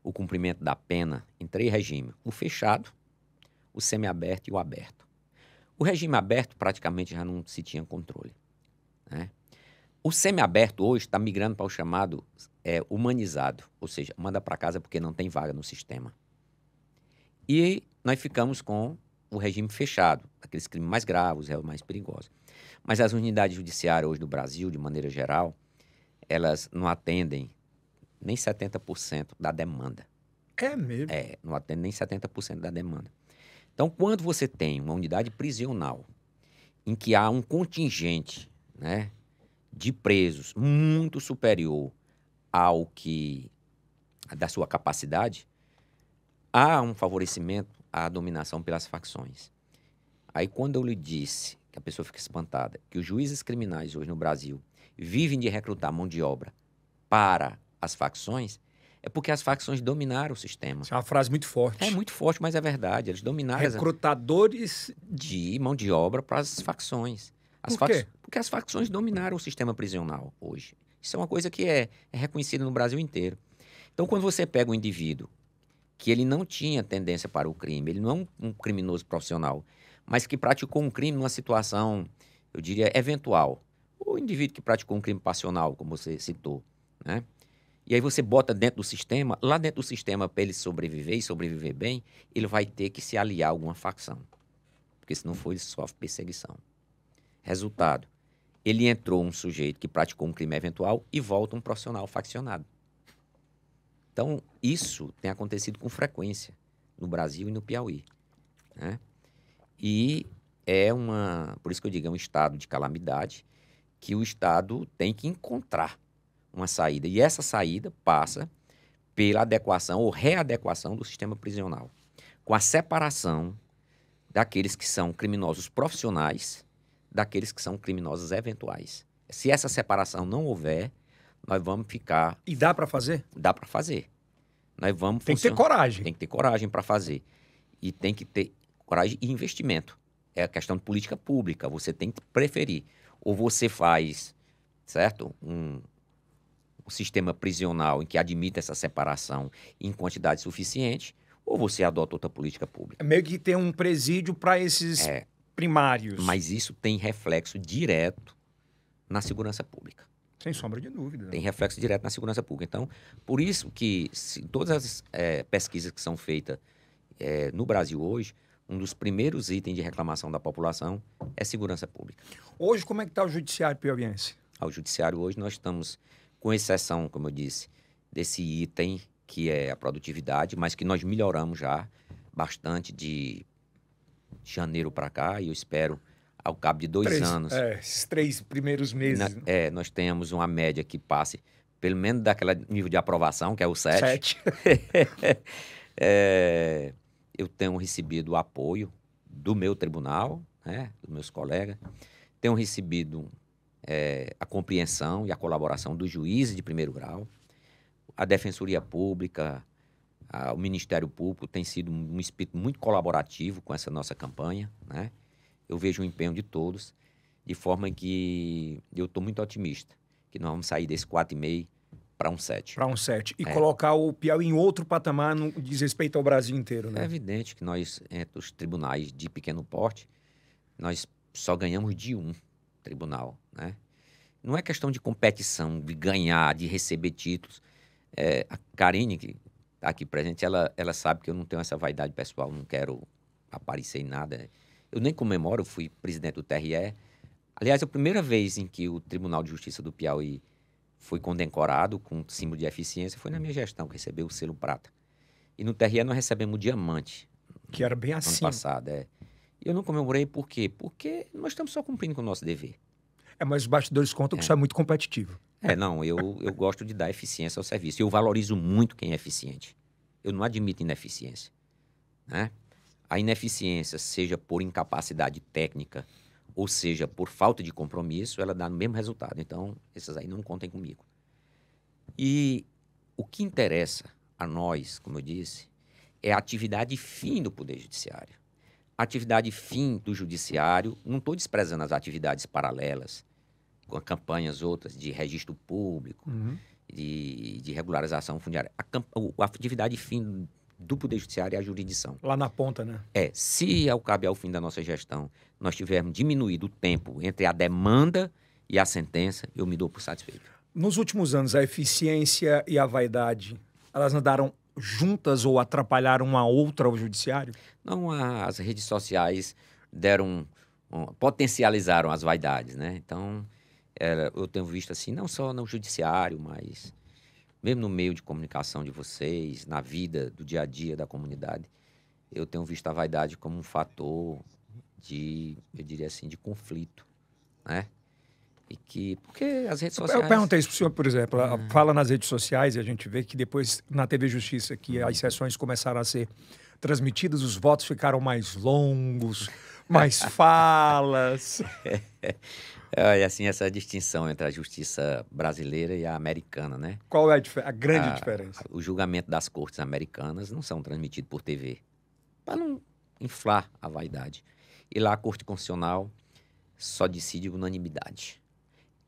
o cumprimento da pena em 3 regimes: o fechado, o semiaberto e o aberto. O regime aberto praticamente já não se tinha controle, né? O semiaberto hoje está migrando para o chamado humanizado, ou seja, manda para casa porque não tem vaga no sistema. E nós ficamos com o regime fechado, aqueles crimes mais graves, os réus mais perigosos. Mas as unidades judiciárias hoje do Brasil, de maneira geral, elas não atendem nem 70% da demanda. É mesmo? Não atendem nem 70% da demanda. Então, quando você tem uma unidade prisional em que há um contingente, né, de presos muito superior ao que da sua capacidade, há um favorecimento à dominação pelas facções. Aí, quando eu lhe disse, que a pessoa fica espantada, que os juízes criminais hoje no Brasil vivem de recrutar mão de obra para as facções, é porque as facções dominaram o sistema. Isso é uma frase muito forte. É muito forte, mas é verdade. Eles dominaram recrutadores de mão de obra para as facções. Por quê? Porque as facções dominaram o sistema prisional hoje. Isso é uma coisa que é reconhecida no Brasil inteiro. Então, quando você pega um indivíduo que ele não tinha tendência para o crime, ele não é um criminoso profissional, mas que praticou um crime numa situação, eu diria, eventual. O indivíduo que praticou um crime passional, como você citou, né? E aí você bota dentro do sistema, lá dentro do sistema, para ele sobreviver e sobreviver bem, ele vai ter que se aliar a alguma facção. Porque se não for, ele sofre perseguição. Resultado, ele entrou um sujeito que praticou um crime eventual e volta um profissional faccionado. Então, isso tem acontecido com frequência no Brasil e no Piauí, né? E por isso que eu digo, é um estado de calamidade que o Estado tem que encontrar uma saída. E essa saída passa pela adequação ou readequação do sistema prisional, com a separação daqueles que são criminosos profissionais daqueles que são criminosos eventuais. Se essa separação não houver, nós vamos ficar... E dá para fazer? Dá para fazer. Nós vamos Tem que ter coragem. Tem que ter coragem para fazer. E tem que ter coragem e investimento. É a questão de política pública. Você tem que preferir. Ou você faz, certo? Um sistema prisional em que admita essa separação em quantidade suficiente, ou você adota outra política pública. É meio que ter um presídio para esses primários. Mas isso tem reflexo direto na segurança pública. Sem sombra de dúvida. Tem reflexo direto na segurança pública. Então, por isso que todas as pesquisas que são feitas no Brasil hoje, um dos primeiros itens de reclamação da população é segurança pública. Hoje, como é que está o judiciário piauiense? Ao judiciário hoje, nós estamos com exceção, como eu disse, desse item que é a produtividade, mas que nós melhoramos já bastante de janeiro para cá, e eu espero, ao cabo de 2 anos, esses 3 primeiros meses. nós tenhamos uma média que passe pelo menos daquele nível de aprovação, que é o 7. 7. Eu tenho recebido o apoio do meu tribunal, né, dos meus colegas, tenho recebido a compreensão e a colaboração dos juízes de primeiro grau, a Defensoria Pública, o Ministério Público tem sido um espírito muito colaborativo com essa nossa campanha, né? Eu vejo o empenho de todos, de forma que eu estou muito otimista, que nós vamos sair desse 4,5 para um 7. Para um 7. E colocar o Piauí em outro patamar no que diz respeito ao Brasil inteiro, né? É evidente que nós, entre os tribunais de pequeno porte, nós só ganhamos de um tribunal, né? Não é questão de competição, de ganhar, de receber títulos. A Karine, que está aqui presente, ela sabe que eu não tenho essa vaidade pessoal, não quero aparecer em nada. Eu nem comemoro, eu fui presidente do TRE. Aliás, a primeira vez em que o Tribunal de Justiça do Piauí foi condecorado com símbolo de eficiência foi na minha gestão, que recebeu o selo prata. E no TRE nós recebemos o diamante. Que era bem Ano assim. passado, E eu não comemorei por quê? Porque nós estamos só cumprindo com o nosso dever. Mas os bastidores contam que isso é muito competitivo. Não, eu gosto de dar eficiência ao serviço. Eu valorizo muito quem é eficiente. Eu não admito ineficiência, né? A ineficiência, seja por incapacidade técnica ou seja por falta de compromisso, ela dá o mesmo resultado. Então, esses aí não contem comigo. E o que interessa a nós, como eu disse, é a atividade fim do Poder Judiciário. A atividade fim do Judiciário, não estou desprezando as atividades paralelas, com campanhas outras de registro público, de regularização fundiária. A atividade fim do Poder Judiciário é a jurisdição. Lá na ponta, né? Se ao cabo ao fim da nossa gestão nós tivermos diminuído o tempo entre a demanda e a sentença, eu me dou por satisfeito. Nos últimos anos, a eficiência e a vaidade, elas andaram juntas ou atrapalharam uma outra ao judiciário? Não, as redes sociais potencializaram as vaidades, né? Então, eu tenho visto assim, não só no judiciário, mas mesmo no meio de comunicação de vocês, na vida do dia a dia da comunidade, eu tenho visto a vaidade como um fator eu diria assim, de conflito, né? Porque as redes sociais... Eu perguntei isso para o senhor, por exemplo, fala nas redes sociais e a gente vê que depois na TV Justiça que as sessões começaram a ser transmitidas, os votos ficaram mais longos, mais falas. É assim, essa distinção entre a justiça brasileira e a americana, né? Qual é a grande diferença? O julgamento das cortes americanas não são transmitidos por TV, para não inflar a vaidade. E lá a Corte Constitucional só decide unanimidade.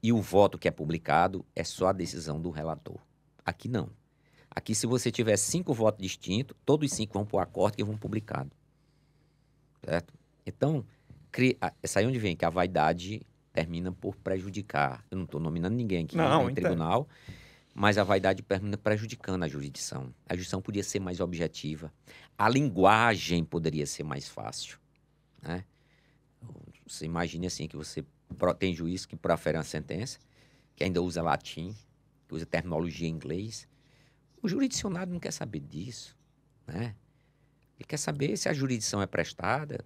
E o voto que é publicado é só a decisão do relator. Aqui não. Aqui, se você tiver 5 votos distintos, todos os 5 vão para o acórdão e vão publicados. Certo? Então, essa aí onde vem que a vaidade termina por prejudicar. Eu não estou nominando ninguém aqui no tribunal, mas a vaidade termina prejudicando a jurisdição. A jurisdição podia ser mais objetiva. A linguagem poderia ser mais fácil, né? Você imagine assim, que você tem juiz que profere uma sentença, que ainda usa latim, que usa terminologia em inglês. O jurisdicionado não quer saber disso, né? Ele quer saber se a jurisdição é prestada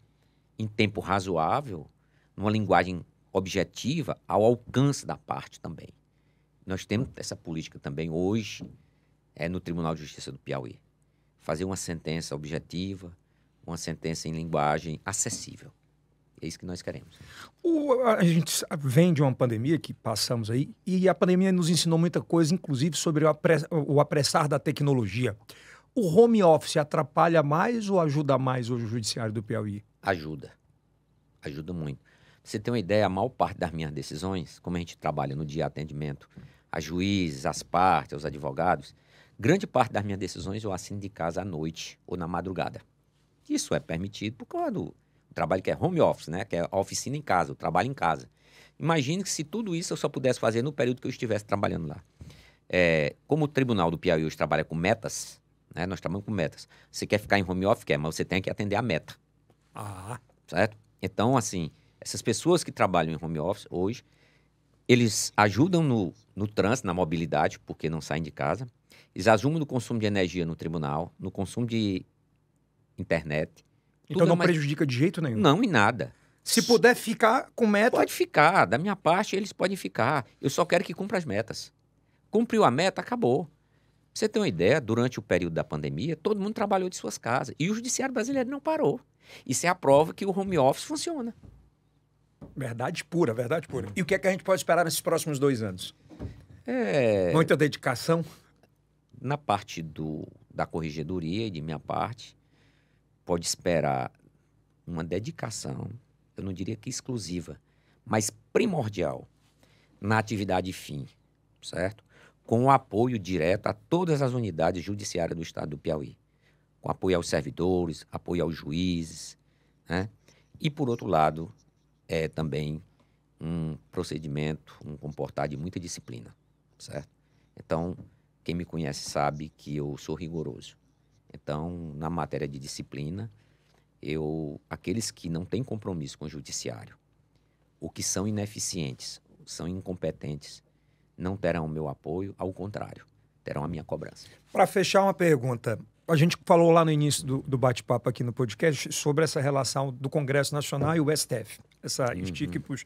em tempo razoável, numa linguagem objetiva, ao alcance da parte também. Nós temos essa política também hoje no Tribunal de Justiça do Piauí. Fazer uma sentença objetiva, uma sentença em linguagem acessível. É isso que nós queremos. A gente vem de uma pandemia que passamos aí, e a pandemia nos ensinou muita coisa, inclusive sobre o apressar da tecnologia. O home office atrapalha mais ou ajuda mais hoje o judiciário do Piauí? Ajuda. Ajuda muito. Pra você ter uma ideia, a maior parte das minhas decisões, como a gente trabalha no dia de atendimento, a juízes, as partes, aos advogados, grande parte das minhas decisões eu assino de casa à noite ou na madrugada. Isso é permitido por causa do trabalho que é home office, né? Que é a oficina em casa, o trabalho em casa. Imagine que se tudo isso eu só pudesse fazer no período que eu estivesse trabalhando lá. Como o Tribunal do Piauí hoje trabalha com metas, né? Nós trabalhamos com metas. Você quer ficar em home office? Quer, mas você tem que atender a meta. Ah. Certo? Então, assim, essas pessoas que trabalham em home office hoje, Eles ajudam no trânsito, na mobilidade, porque não saem de casa. Eles ajudam no consumo de energia no tribunal, no consumo de internet. Então não prejudica de jeito nenhum. Não, em nada. Se puder ficar com meta... Pode ficar. Da minha parte, eles podem ficar. Eu só quero que cumpra as metas. Cumpriu a meta, acabou. Pra você ter uma ideia, durante o período da pandemia, todo mundo trabalhou de suas casas. E o judiciário brasileiro não parou. Isso é a prova que o home office funciona. Verdade pura, verdade pura. E o que é que a gente pode esperar nesses próximos 2 anos? Muita dedicação? Na parte da corregedoria e de minha parte, pode esperar uma dedicação, eu não diria que exclusiva, mas primordial na atividade fim, certo? Com o apoio direto a todas as unidades judiciárias do estado do Piauí. Com apoio aos servidores, apoio aos juízes, né? E, por outro lado, também um procedimento, um comportar de muita disciplina, certo? Então, quem me conhece sabe que eu sou rigoroso. Então, na matéria de disciplina, aqueles que não têm compromisso com o judiciário, ou que são ineficientes, são incompetentes, não terão o meu apoio, ao contrário, terão a minha cobrança. Para fechar, uma pergunta. A gente falou lá no início do bate-papo aqui no podcast sobre essa relação do Congresso Nacional e o STF. Essa estica e puxa.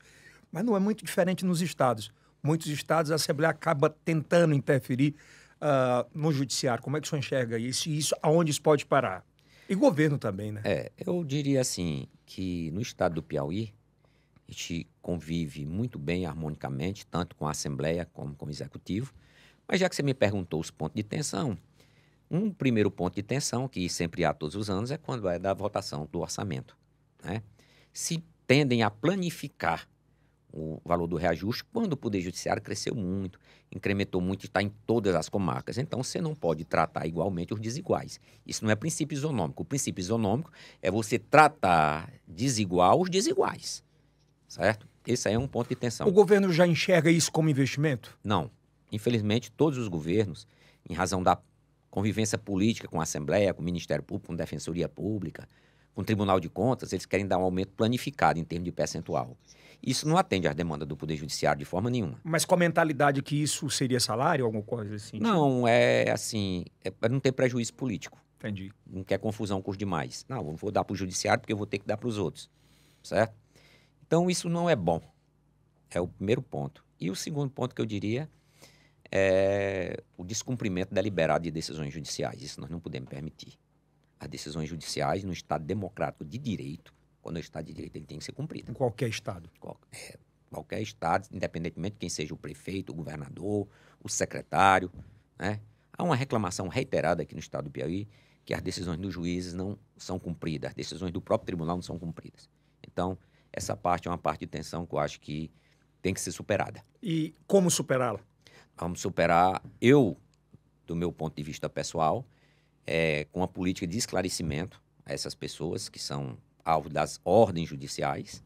Mas não é muito diferente nos estados. Muitos estados a Assembleia acaba tentando interferir no judiciário. Como é que o senhor enxerga isso? E isso, aonde isso pode parar? E governo também, né? Eu diria assim, que no estado do Piauí, a gente convive muito bem, harmonicamente, tanto com a Assembleia como com o Executivo. Mas já que você me perguntou os pontos de tensão, um primeiro ponto de tensão, que sempre há todos os anos, é quando é da votação do orçamento, né? Se tendem a planificar o valor do reajuste quando o Poder Judiciário cresceu muito, incrementou muito e está em todas as comarcas. Então, você não pode tratar igualmente os desiguais. Isso não é princípio isonômico. O princípio isonômico é você tratar desigual os desiguais, certo? Esse aí é um ponto de tensão. O governo já enxerga isso como investimento? Não. Infelizmente, todos os governos, em razão da convivência política com a Assembleia, com o Ministério Público, com a Defensoria Pública, com o Tribunal de Contas, eles querem dar um aumento planificado em termos de percentual. Isso não atende às demandas do Poder Judiciário de forma nenhuma. Mas com a mentalidade que isso seria salário, alguma coisa assim? Não, é assim, é não ter prejuízo político. Entendi. Não quer confusão com os demais. Não, eu vou dar para o Judiciário porque eu vou ter que dar para os outros, certo? Então, isso não é bom. É o primeiro ponto. E o segundo ponto que eu diria é o descumprimento deliberado de decisões judiciais. Isso nós não podemos permitir. As decisões judiciais no Estado democrático de direito, quando o Estado de direito ele tem que ser cumprido. Em qualquer Estado. Qualquer Estado, independentemente de quem seja o prefeito, o governador, o secretário, né? Há uma reclamação reiterada aqui no Estado do Piauí que as decisões dos juízes não são cumpridas, as decisões do próprio tribunal não são cumpridas. Então, essa parte é uma parte de tensão que eu acho que tem que ser superada. E como superá-la? Vamos superar, do meu ponto de vista pessoal, com uma política de esclarecimento a essas pessoas que são alvo das ordens judiciais,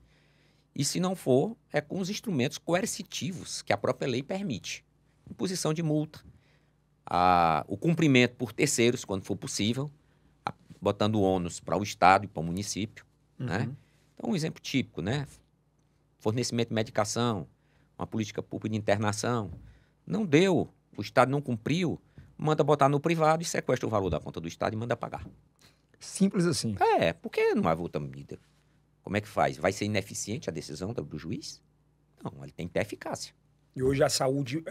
e se não for, é com os instrumentos coercitivos que a própria lei permite. Imposição de multa, o cumprimento por terceiros, quando for possível, botando ônus para o Estado e para o município, né? Então, um exemplo típico, né? Fornecimento de medicação, uma política pública de internação. Não deu, o Estado não cumpriu, manda botar no privado e sequestra o valor da conta do Estado e manda pagar. Simples assim. Porque não há outra medida. Como é que faz? Vai ser ineficiente a decisão do juiz? Não, ele tem que ter eficácia. E hoje a saúde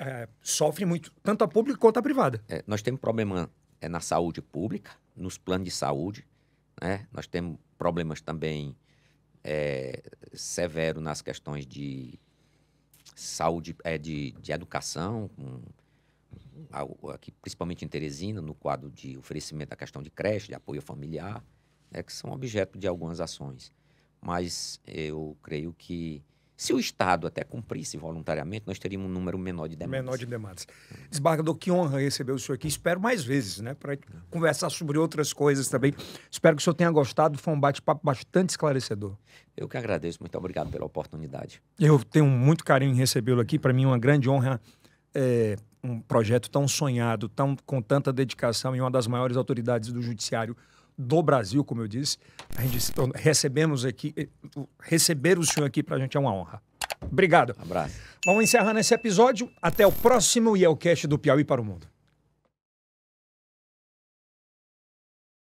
sofre muito, tanto a pública quanto a privada. Nós temos problema na saúde pública, nos planos de saúde, né? Nós temos problemas também severos nas questões de saúde, de educação, aqui, principalmente em Teresina, no quadro de oferecimento da questão de creche, de apoio familiar, que são objeto de algumas ações. Mas eu creio que, se o Estado até cumprisse voluntariamente, nós teríamos um número menor de demandas. Desembargador, que honra receber o senhor aqui. Espero mais vezes, né? Para conversar sobre outras coisas também. Espero que o senhor tenha gostado. Foi um bate-papo bastante esclarecedor. Eu que agradeço. Muito obrigado pela oportunidade. Eu tenho muito carinho em recebê-lo aqui. Para mim é uma grande honra. Um projeto tão sonhado, com tanta dedicação, e uma das maiores autoridades do judiciário do Brasil, como eu disse. Receber o senhor aqui para a gente é uma honra. Obrigado. Abraço. Vamos encerrando esse episódio. Até o próximo IELCast do Piauí para o Mundo.